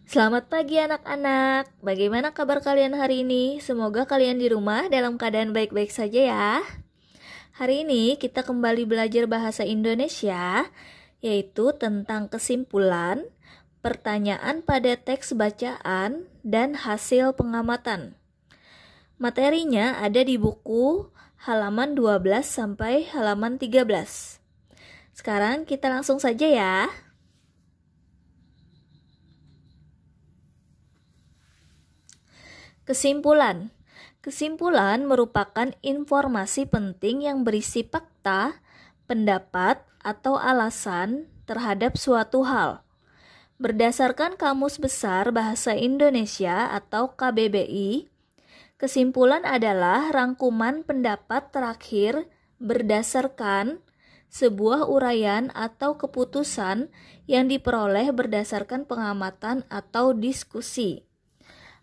Selamat pagi anak-anak. Bagaimana kabar kalian hari ini? Semoga kalian di rumah dalam keadaan baik-baik saja ya. Hari ini kita kembali belajar bahasa Indonesia, yaitu tentang kesimpulan, pertanyaan pada teks bacaan, dan hasil pengamatan. Materinya ada di buku halaman 12 sampai halaman 13. Sekarang kita langsung saja ya. Kesimpulan. Kesimpulan merupakan informasi penting yang berisi fakta, pendapat, atau alasan terhadap suatu hal. Berdasarkan Kamus Besar Bahasa Indonesia atau KBBI, kesimpulan adalah rangkuman pendapat terakhir berdasarkan sebuah uraian atau keputusan yang diperoleh berdasarkan pengamatan atau diskusi.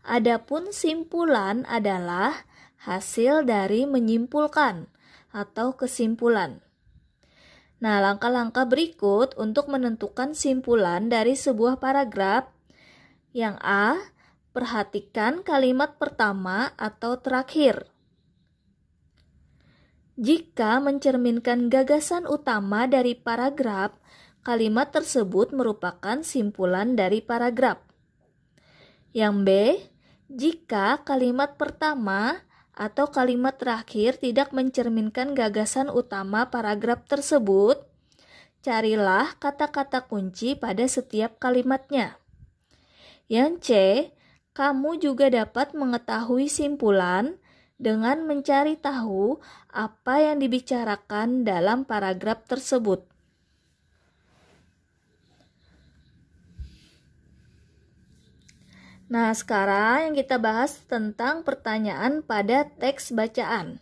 Adapun simpulan adalah hasil dari menyimpulkan atau kesimpulan. Nah, langkah-langkah berikut untuk menentukan simpulan dari sebuah paragraf. Yang A, perhatikan kalimat pertama atau terakhir. Jika mencerminkan gagasan utama dari paragraf, kalimat tersebut merupakan simpulan dari paragraf. Yang B, jika kalimat pertama atau kalimat terakhir tidak mencerminkan gagasan utama paragraf tersebut, carilah kata-kata kunci pada setiap kalimatnya. Yang C, kamu juga dapat mengetahui simpulan dengan mencari tahu apa yang dibicarakan dalam paragraf tersebut. Nah, sekarang yang kita bahas tentang pertanyaan pada teks bacaan.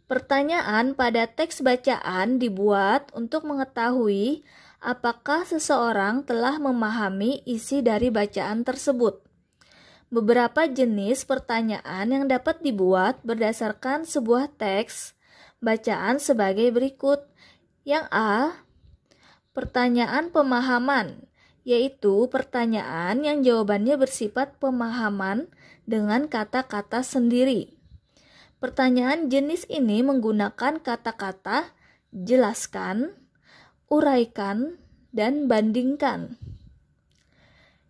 Pertanyaan pada teks bacaan dibuat untuk mengetahui apakah seseorang telah memahami isi dari bacaan tersebut. Beberapa jenis pertanyaan yang dapat dibuat berdasarkan sebuah teks bacaan sebagai berikut. Yang A, pertanyaan pemahaman, yaitu pertanyaan yang jawabannya bersifat pemahaman dengan kata-kata sendiri. Pertanyaan jenis ini menggunakan kata-kata jelaskan, uraikan, dan bandingkan.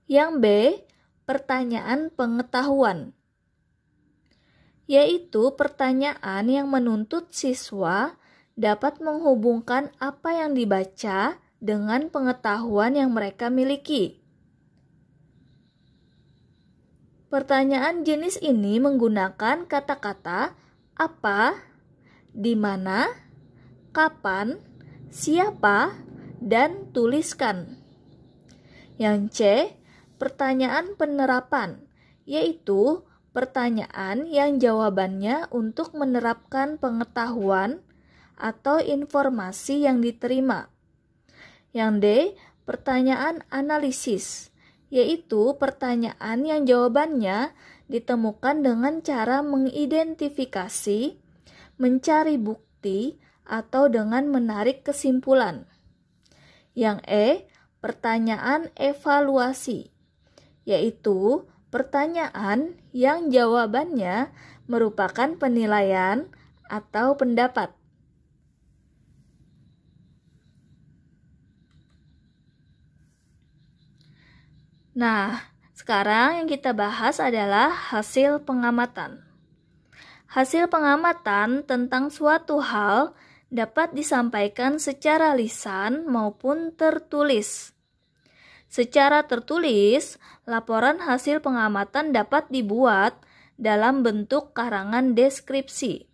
Yang B, pertanyaan pengetahuan, yaitu pertanyaan yang menuntut siswa dapat menghubungkan apa yang dibaca dengan pengetahuan yang mereka miliki. Pertanyaan jenis ini menggunakan kata-kata apa, di mana, kapan, siapa, dan tuliskan. Yang C, pertanyaan penerapan, yaitu pertanyaan yang jawabannya untuk menerapkan pengetahuan atau informasi yang diterima. Yang D, pertanyaan analisis, yaitu pertanyaan yang jawabannya ditemukan dengan cara mengidentifikasi, mencari bukti, atau dengan menarik kesimpulan. Yang E, pertanyaan evaluasi, yaitu pertanyaan yang jawabannya merupakan penilaian atau pendapat. Nah, sekarang yang kita bahas adalah hasil pengamatan. Hasil pengamatan tentang suatu hal dapat disampaikan secara lisan maupun tertulis. Secara tertulis, laporan hasil pengamatan dapat dibuat dalam bentuk karangan deskripsi.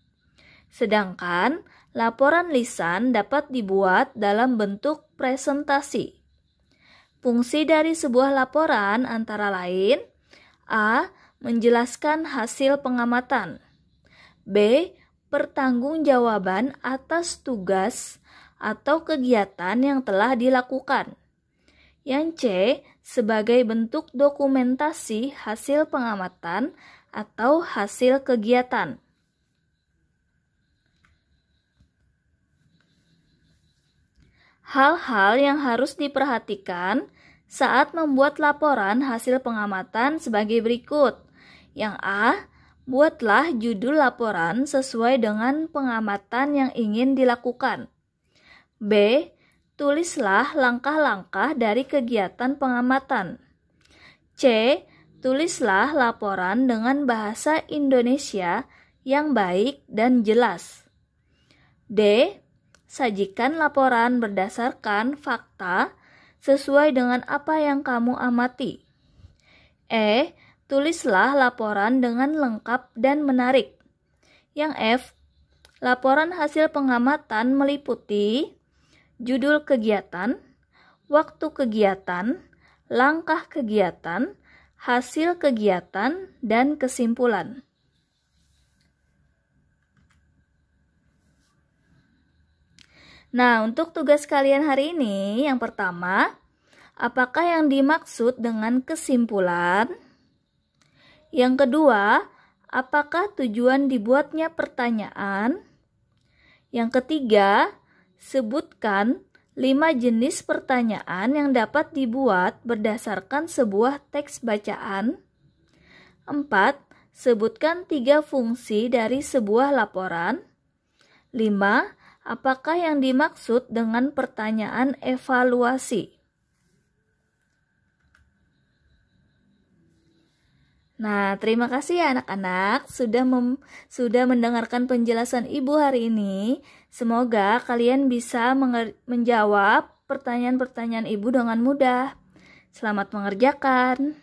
Sedangkan laporan lisan dapat dibuat dalam bentuk presentasi. Fungsi dari sebuah laporan antara lain A, menjelaskan hasil pengamatan, B, pertanggungjawaban atas tugas atau kegiatan yang telah dilakukan, yang C, sebagai bentuk dokumentasi hasil pengamatan atau hasil kegiatan. Hal-hal yang harus diperhatikan saat membuat laporan hasil pengamatan sebagai berikut. Yang A, buatlah judul laporan sesuai dengan pengamatan yang ingin dilakukan. B, tulislah langkah-langkah dari kegiatan pengamatan. C, tulislah laporan dengan bahasa Indonesia yang baik dan jelas. D, sajikan laporan berdasarkan fakta sesuai dengan apa yang kamu amati. E, tulislah laporan dengan lengkap dan menarik. Yang F, laporan hasil pengamatan meliputi judul kegiatan, waktu kegiatan, langkah kegiatan, hasil kegiatan, dan kesimpulan. Nah, untuk tugas kalian hari ini, yang pertama, apakah yang dimaksud dengan kesimpulan? Yang kedua, apakah tujuan dibuatnya pertanyaan? Yang ketiga, sebutkan 5 jenis pertanyaan yang dapat dibuat berdasarkan sebuah teks bacaan. 4. Sebutkan 3 fungsi dari sebuah laporan. 5. Apakah yang dimaksud dengan pertanyaan evaluasi? Nah, terima kasih ya anak-anak sudah mendengarkan penjelasan Ibu hari ini. Semoga kalian bisa menjawab pertanyaan-pertanyaan Ibu dengan mudah. Selamat mengerjakan.